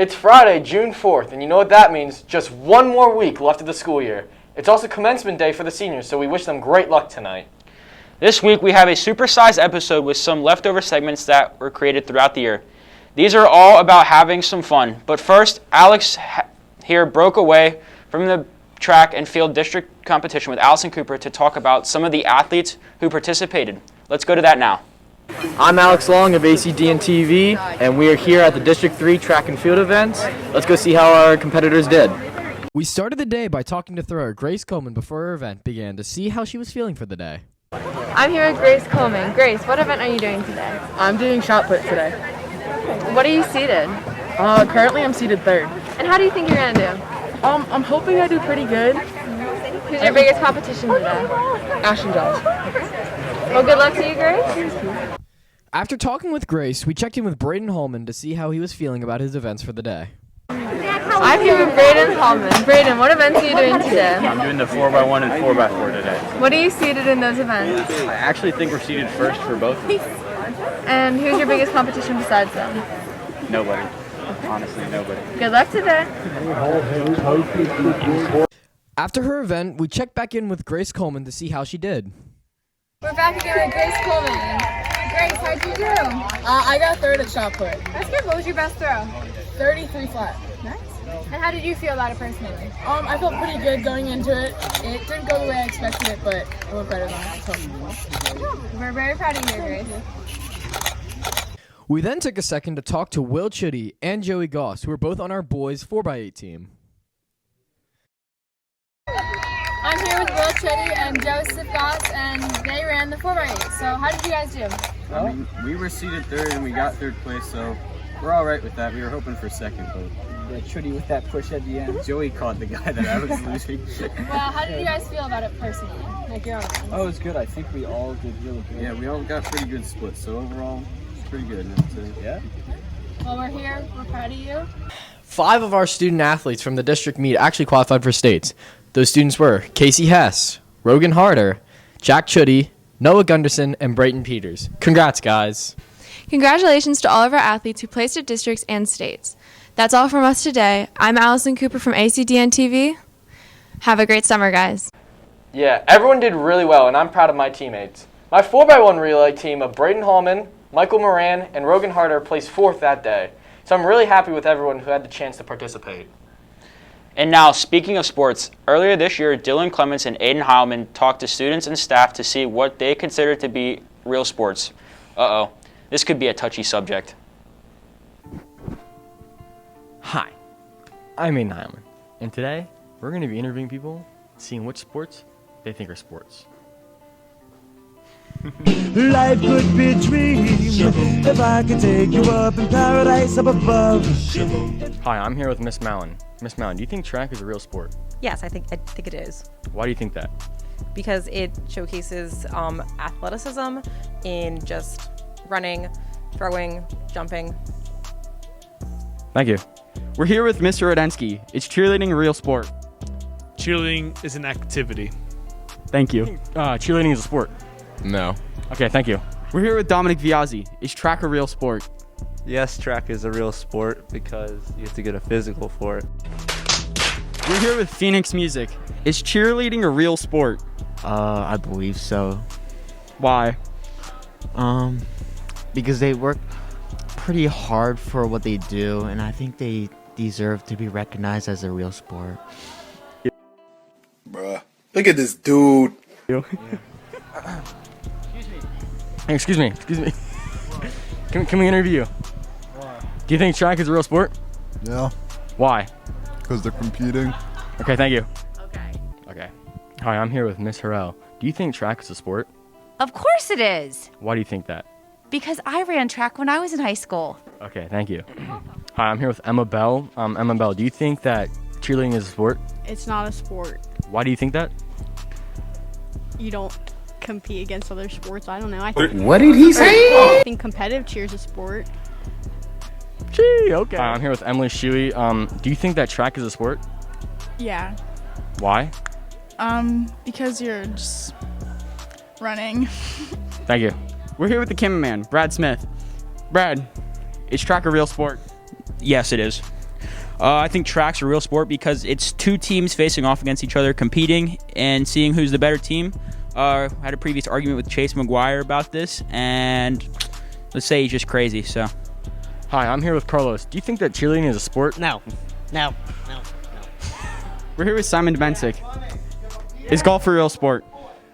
It's Friday, June 4th, and you know what that means? Just one more week left of the school year. It's also commencement day for the seniors, so we wish them great luck tonight. This week we have a supersized episode with some leftover segments that were created throughout the year. These are all about having some fun. But first, Alex here broke away from the track and field district competition with Allison Cooper to talk about some of the athletes who participated. Let's go to that now. I'm Alex Long of ACDN TV, and we are here at the District 3 track and field events. Let's go see how our competitors did. We started the day by talking to thrower Grace Coleman before her event began to see how she was feeling for the day. I'm here with Grace Coleman. Grace, what event are you doing today? I'm doing shot put today. What are you seated? Currently I'm seated third. And how do you think you're going to do? I'm hoping I do pretty good. Who's your biggest competition today? Ashton Giles. Well, good luck to you, Grace. After talking with Grace, we checked in with Braden Holman to see how he was feeling about his events for the day. I'm here with Braden Holman. Braden, what events are you doing today? I'm doing the 4x1 and 4x4 today. What are you seated in those events? I actually think we're seated first for both. And who's your biggest competition besides them? Nobody. Honestly, nobody. Good luck today. After her event, we checked back in with Grace Coleman to see how she did. We're back again with Grace Coleman. Grace, how'd you do? I got third at shot put. That's good. What was your best throw? 33 flat. Nice. And how did you feel about it personally? I felt pretty good going into it. It didn't go the way I expected it, but it went better than I hoped. We're very proud of you, Grace. We then took a second to talk to Will Chitty and Joey Goss, who are both on our boys 4x8 team. I'm here with Will Chitty and Joseph Goss, and they ran the 4x8. So how did you guys do? I mean, we were seated third and we got third place, so we're all right with that. We were hoping for second, but Trudy with that push at the end. Joey caught the guy that I was losing. Well, how did you guys feel about it personally? Like your own? Oh, it was good. I think we all did really good. Yeah, we all got pretty good splits, so overall, it's pretty good. Yeah. Well, we're here. We're proud of you. 5 of our student athletes from the district meet actually qualified for states. Those students were Casey Hess, Rogan Harder, Jack Chuddy, Noah Gunderson, and Brayton Peters. Congrats, guys. Congratulations to all of our athletes who placed at districts and states. That's all from us today. I'm Allison Cooper from ACDN TV. Have a great summer, guys. Yeah, everyone did really well, and I'm proud of my teammates. My 4x1 relay team of Braden Holman, Michael Moran, and Rogan Harder placed 4th that day. So I'm really happy with everyone who had the chance to participate. And now, speaking of sports, earlier this year, Dylan Clements and Aiden Heilman talked to students and staff to see what they consider to be real sports. Uh-oh, this could be a touchy subject. Hi, I'm Aiden Heilman, and today we're going to be interviewing people, seeing which sports they think are sports. Life could be a dream if I could take you up in paradise up above. Hi, I'm here with Miss Mallon. Miss Mallon, do you think track is a real sport? Yes, I think it is. Why do you think that? Because it showcases athleticism in just running, throwing, jumping. Thank you. We're here with Mr. Rodensky. Is cheerleading a real sport? Cheerleading is an activity. Thank you. Cheerleading is a sport. No. Okay, thank you. We're here with Dominic Viazzi. Is track a real sport? Yes, track is a real sport because you have to get a physical for it. We're here with Phoenix Music. Is cheerleading a real sport? I believe so. Why? Because they work pretty hard for what they do, and I think they deserve to be recognized as a real sport. Bruh, look at this dude. Excuse me. Can we interview you? Why? Do you think track is a real sport? Yeah. Why? Because they're competing. Okay, thank you. Okay. Hi, I'm here with Miss Harrell. Do you think track is a sport? Of course it is. Why do you think that? Because I ran track when I was in high school. Okay, thank you. Hi, I'm here with Emma Bell. Emma Bell, do you think that cheerleading is a sport? It's not a sport. Why do you think that? You don't compete against other sports. I don't know. What did he say? I think competitive cheer is a sport. Gee, okay. Hi, I'm here with Emily Shuey. Do you think that track is a sport? Yeah. Why? Because you're just running. Thank you. We're here with the cameraman, Brad Smith. Brad, is track a real sport? Yes, it is. I think track's a real sport because it's two teams facing off against each other, competing and seeing who's the better team. I had a previous argument with Chase McGuire about this, and let's say he's just crazy. So, Hi, I'm here with Carlos. Do you think that cheerleading is a sport? No. We're here with Simon Dvensick. Is golf a real sport?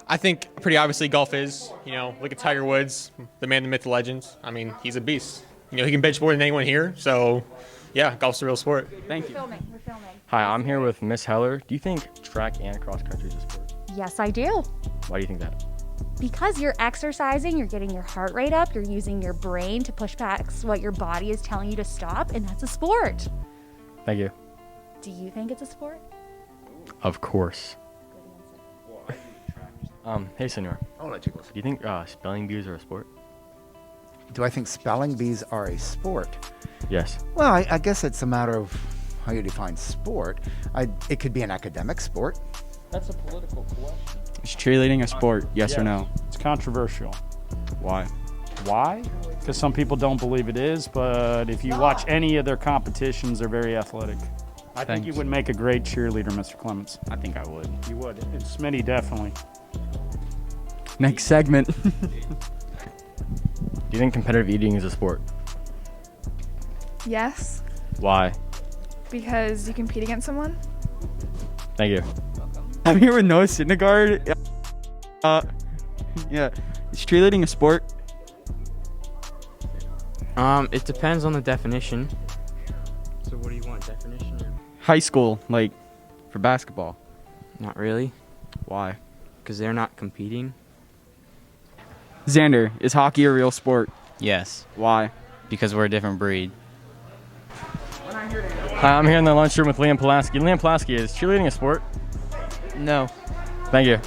I think pretty obviously golf is. Look at Tiger Woods, the man, the myth, the legend. I mean, he's a beast. He can bench more than anyone here. So, yeah, golf's a real sport. Thank you. We're filming. Hi, I'm here with Miss Heller. Do you think track and cross country is a sport? Yes, I do. Why do you think that? Because you're exercising, you're getting your heart rate up, you're using your brain to push back what your body is telling you to stop, and that's a sport. Thank you. Do you think it's a sport? Of course. Hey, senor. I'll let you go. Do you think spelling bees are a sport? Do I think spelling bees are a sport? Yes. Well, I guess it's a matter of how you define sport. It could be an academic sport. That's a political question. Is cheerleading a sport? Yes or no? It's controversial. Why? Why? Because some people don't believe it is, but if you watch any of their competitions, they're very athletic. I think you would make a great cheerleader, Mr. Clements. I think I would. You would. And Smitty, definitely. Next segment. Do you think competitive eating is a sport? Yes, Why? because you compete against someone. Thank you. I'm here with Noah Syndergaard. Yeah. Is cheerleading a sport? It depends on the definition. So what do you want, definition? High school, like for basketball. Not really. Why? Because they're not competing. Xander, is hockey a real sport? Yes. Why? Because we're a different breed. Hi, I'm here in the lunchroom with Liam Pulaski. Liam Pulaski, is cheerleading a sport? No. Thank you.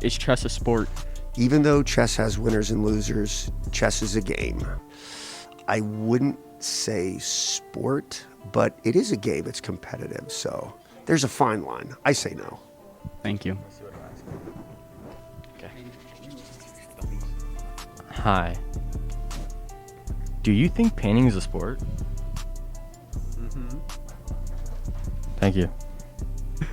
Is chess a sport? Even though chess has winners and losers, chess is a game. I wouldn't say sport, but it is a game. It's competitive, so there's a fine line. I say no. Thank you. Okay. Hi. Do you think painting is a sport? Mm-hmm. Thank you.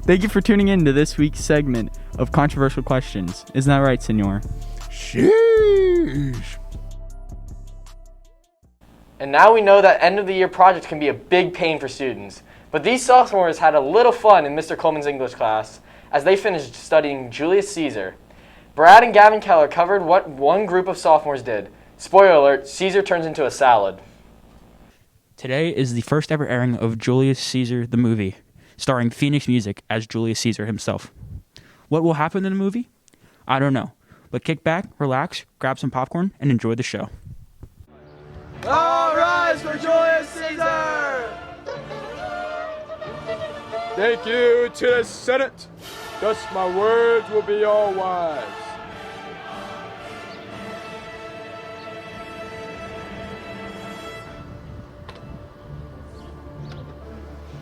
Thank you for tuning in to this week's segment of Controversial Questions. Isn't that right, senor? Sheesh. And now we know that end of the year projects can be a big pain for students. But these sophomores had a little fun in Mr. Coleman's English class as they finished studying Julius Caesar. Brad and Gavin Keller covered what one group of sophomores did. Spoiler alert, Caesar turns into a salad. Today is the first ever airing of Julius Caesar the movie, starring Phoenix Music as Julius Caesar himself. What will happen in the movie? I don't know. But kick back, relax, grab some popcorn, and enjoy the show. All rise for Julius Caesar! Thank you to the Senate. Thus my words will be all wise.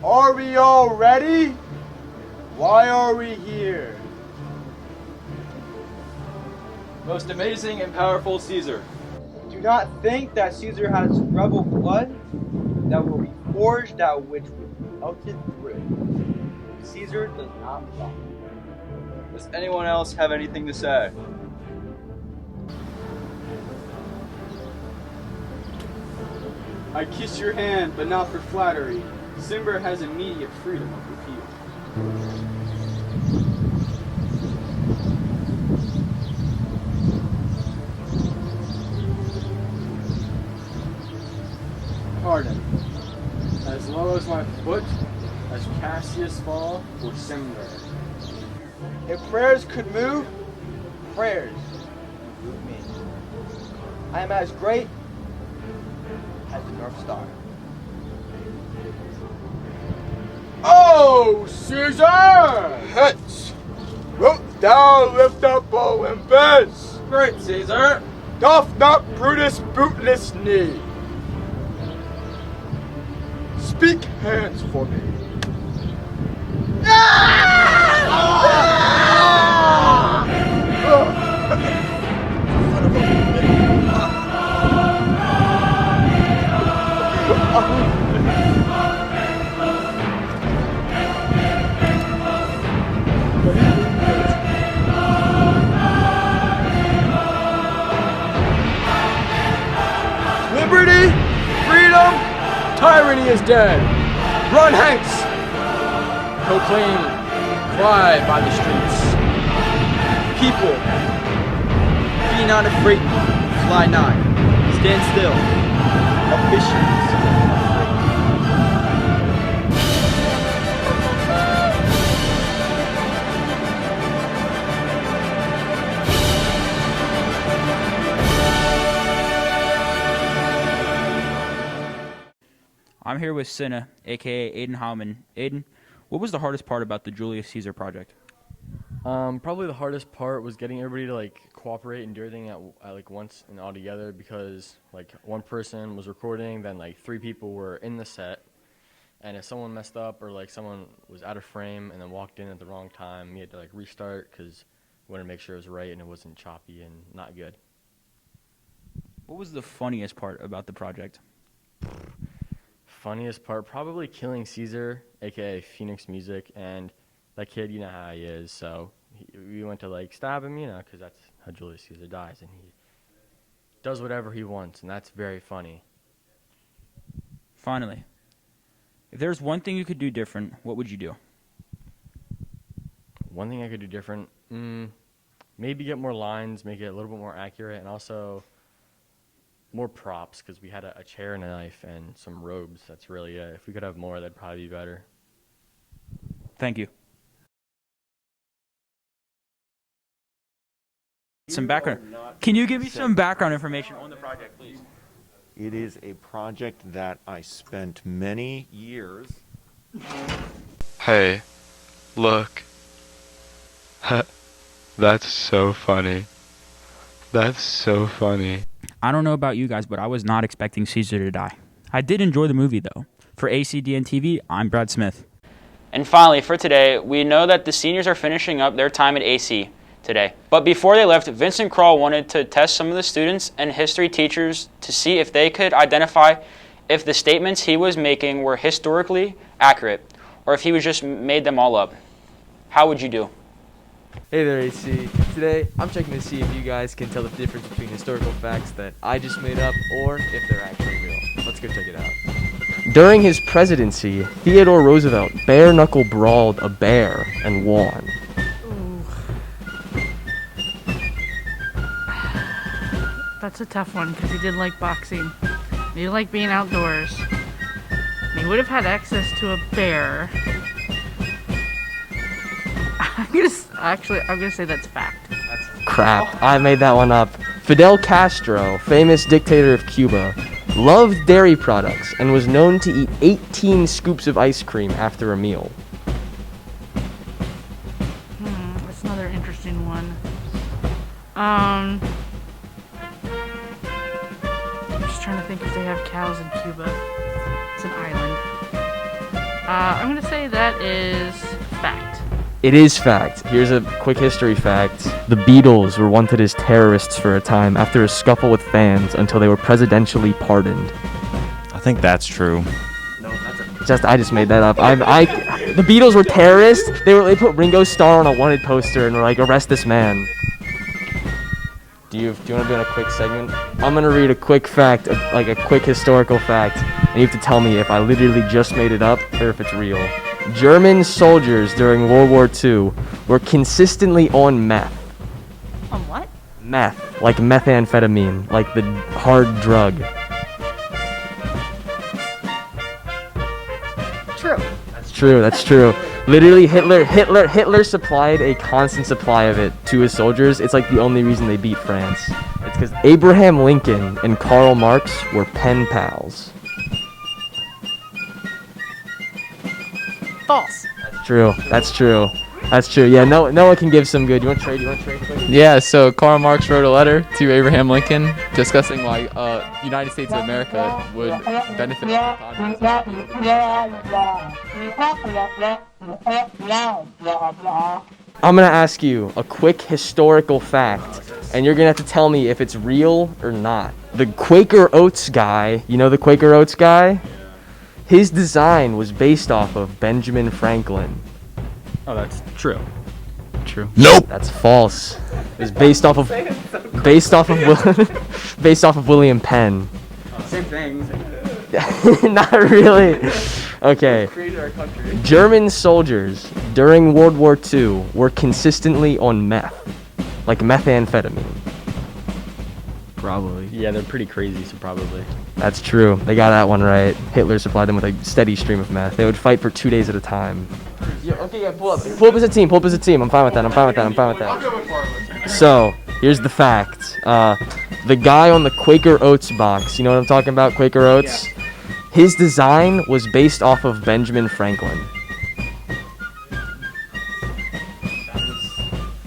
Are we all ready? Why are we here? Most amazing and powerful Caesar. Do not think that Caesar has rebel blood that will be forged out which will be melted through. Caesar does not lie. Does anyone else have anything to say? I kiss your hand, but not for flattery. Cimber has immediate freedom of repeal. Pardon. As low as my foot, as Cassius fall for Cimber. If prayers could move, prayers move me. I am as great as the North Star. Oh, Caesar! Hence, wilt thou lift up Olympus? Great Caesar! Doth not Brutus bootless knee? Speak hands for me. Tyranny is dead! Run hence! Proclaim, cry by the streets. People, be not afraid, fly not, stand still. Officials, I'm here with Cinna, aka Aiden Hallman. Aiden, what was the hardest part about the Julius Caesar project? Probably the hardest part was getting everybody to like cooperate and do everything at like once and all together, because like one person was recording, then like 3 people were in the set, and if someone messed up or like someone was out of frame and then walked in at the wrong time, we had to like restart because we wanted to make sure it was right and it wasn't choppy and not good. What was the funniest part about the project? Funniest part, probably killing Caesar, aka Phoenix Music, and that kid, you know how he is, so we went to like stab him, you know, because that's how Julius Caesar dies, and he does whatever he wants, and that's very funny. Finally, if there's one thing you could do different, what would you do? One thing I could do different, maybe get more lines, make it a little bit more accurate, and also more props, because we had a chair and a knife and some robes. That's really it. If we could have more, that'd probably be better. Thank you. Some background. Can you give me some background information on the project, please? It is a project that I spent many years. Hey, look. That's so funny. That's so funny. I don't know about you guys, but I was not expecting Caesar to die. I did enjoy the movie, though. For ACDN TV, I'm Brad Smith. And finally, for today, we know that the seniors are finishing up their time at AC today. But before they left, Vincent Krall wanted to test some of the students and history teachers to see if they could identify if the statements he was making were historically accurate, or if he was just made them all up. How would you do? Hey there, AC. Today, I'm checking to see if you guys can tell the difference between historical facts that I just made up or if they're actually real. Let's go check it out. During his presidency, Theodore Roosevelt bare-knuckle brawled a bear and won. That's a tough one because he did like boxing. He liked being outdoors. He would have had access to a bear. I'm gonna say that's fact. Crap, I made that one up. Fidel Castro, famous dictator of Cuba, loved dairy products and was known to eat 18 scoops of ice cream after a meal. That's another interesting one. I'm just trying to think if they have cows in Cuba. It's an island. I'm gonna say that is fact. It is fact. Here's a quick history fact. The Beatles were wanted as terrorists for a time after a scuffle with fans until they were presidentially pardoned. I think that's true. No, I just made that up. The Beatles were terrorists. They put Ringo Starr on a wanted poster and were like, arrest this man. Do you want to be on a quick segment? I'm gonna read a quick fact, like a quick historical fact, and you have to tell me if I literally just made it up or if it's real. German soldiers during World War II were consistently on meth. On what? Meth, like methamphetamine, like the hard drug. True. That's true. Literally, Hitler supplied a constant supply of it to his soldiers. It's like the only reason they beat France. It's because Abraham Lincoln and Karl Marx were pen pals. False. That's true. Yeah, Noah can give some good. You want to trade quickly? Yeah, so Karl Marx wrote a letter to Abraham Lincoln discussing why United States of America would benefit from the I'm going to ask you a quick historical fact, and you're going to have to tell me if it's real or not. The Quaker Oats guy, you know the Quaker Oats guy? His design was based off of Benjamin Franklin. Oh, that's true. True. Nope. That's false. It was based off of based off of William Penn. Same thing. Not really. Okay. Created our country. German soldiers during World War II were consistently on meth, like methamphetamine. Probably. Yeah, they're pretty crazy, so probably. That's true. They got that one right. Hitler supplied them with a steady stream of meth. They would fight for 2 days at a time. Pull up as a team. Pull up as a team. I'm fine with that. So, here's the fact. The guy on the Quaker Oats box, you know what I'm talking about, Quaker Oats? Yeah. His design was based off of Benjamin Franklin.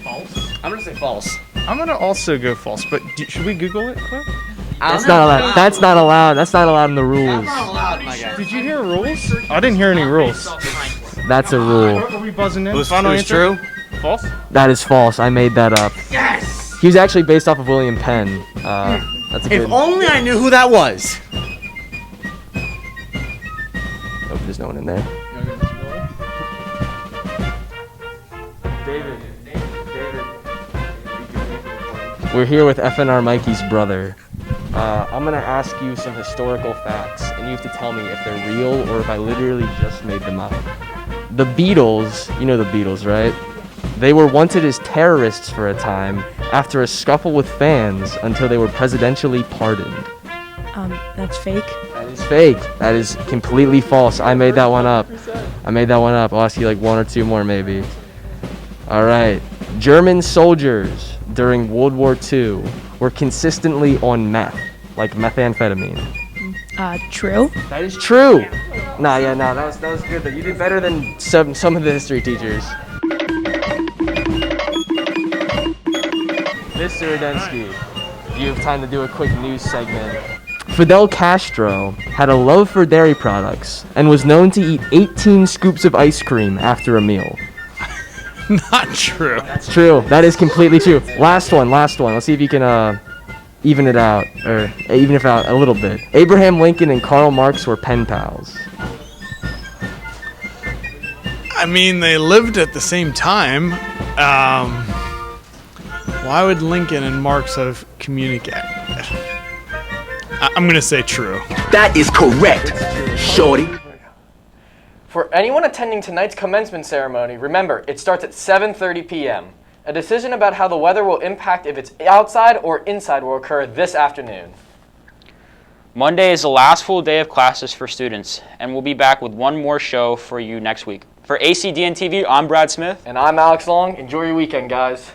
False? I'm going to say false. I'm going to also go false, but should we Google it quick? That's not allowed. That's not allowed. That's not allowed in the rules. Did you hear rules? I didn't hear any rules. That's a rule. Are we buzzing in? Was true? False? That is false. I made that up. Yes! He was actually based off of William Penn. That's a good... If only I knew who that was. Nope, there's no one in there. David. We're here with FNR Mikey's brother. I'm gonna ask you some historical facts, and you have to tell me if they're real or if I literally just made them up. The Beatles, you know the Beatles, right? They were wanted as terrorists for a time after a scuffle with fans until they were presidentially pardoned. That's fake. That is fake. That is completely false. I made that one up. I'll ask you like one or two more maybe. All right. German soldiers during World War II were consistently on meth, like methamphetamine. True. That is true. That was good. You did better than some of the history teachers. Mr. Adensky, you have time to do a quick news segment. Fidel Castro had a love for dairy products and was known to eat 18 scoops of ice cream after a meal. Not true. That's true. That is completely true. Last one. Let's see if you can even it out, or even if out a little bit. Abraham Lincoln and Karl Marx were pen pals. I mean, they lived at the same time. Why would Lincoln and Marx have communicated? I'm going to say true. That is correct, shorty. For anyone attending tonight's commencement ceremony, remember, it starts at 7:30 p.m. A decision about how the weather will impact if it's outside or inside will occur this afternoon. Monday is the last full day of classes for students, and we'll be back with one more show for you next week. For ACDN TV, I'm Brad Smith. And I'm Alex Long. Enjoy your weekend, guys.